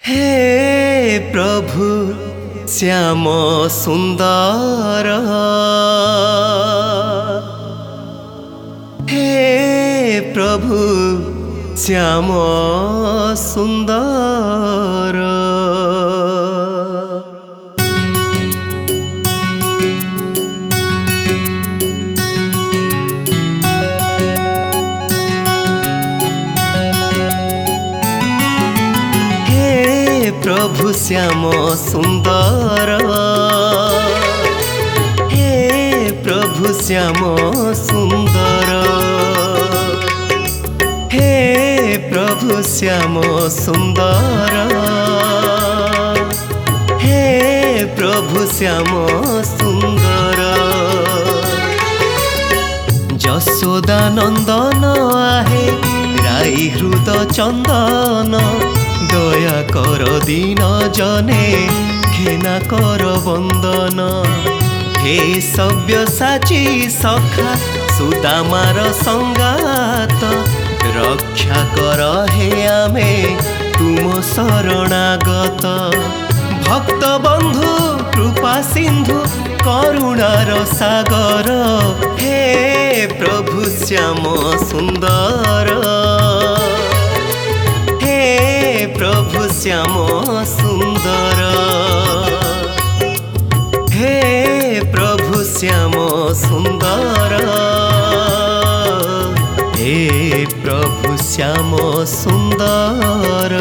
हे प्रभु श्याम सुंदर, हे प्रभु श्याम सुंदर। प्रभु श्याम सुंदर, हे प्रभु श्याम सुंदर, हे प्रभु श्याम सुंदर, हे प्रभु श्याम सुंदर। यशोदा नंदन आहे राई हृद चंदन, दया कर दीन जने घेना कर वंदन। हे सव्यसाची सखा सुदामार संगात, रक्षा कर हे आमे तुम शरणागत। भक्त बंधु कृपा सिंधु करुणार सागर, हे प्रभु श्याम सुंदर, प्रभु श्याम सुंदर, हे प्रभु श्याम सुंदर, हे प्रभु श्याम सुंदर।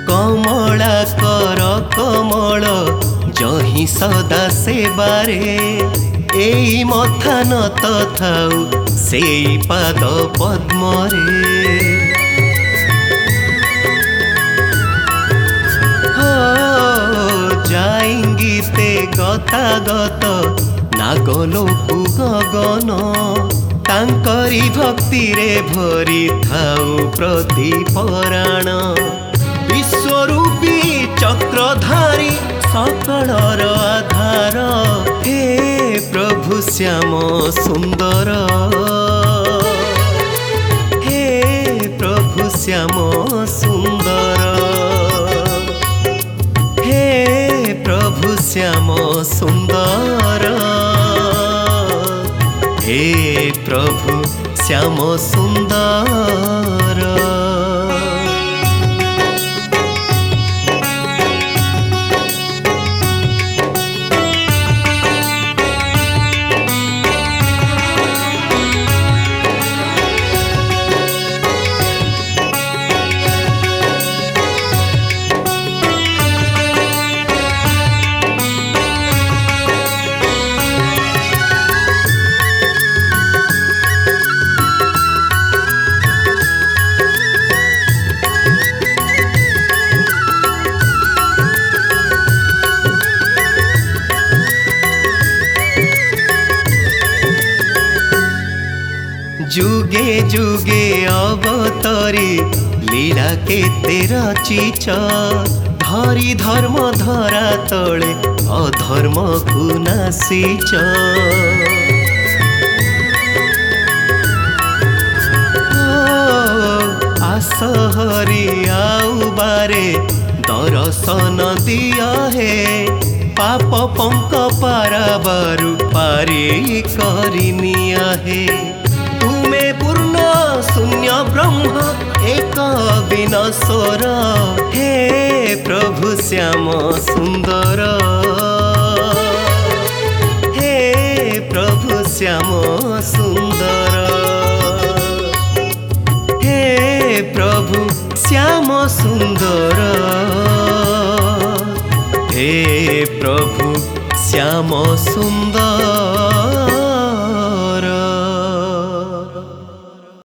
कमला कर कमल जही सदा सेबारे, एई मथा नत थाउ सेई पाद पद्मरे। हो जाएंगी ते गतागत नागलोकु गगन, तांकरी भक्ति रे भरी थाउ प्रतिपराण। विश्वरूपी चक्रधारी सकलर आधार, हे प्रभु श्याम सुंदर, हे प्रभु श्याम सुंदर, हे प्रभु श्याम सुंदर, हे प्रभु श्याम सुंदर। जुगे जुगे अवतरी लीला केते रचिच, धरी धर्म धरा तले अधर्म को नासिच। आसहरी आउ बारे दर्शन दिया हे, पाप पंक पाराबारु पारी करिनिया हे। तुमे पूर्ण शून्य ब्रह्म एक विनश्वर, हे प्रभु श्याम सुंदर, हे प्रभु श्याम सुंदर, हे प्रभु श्याम सुंदर, हे प्रभु श्याम सुंदर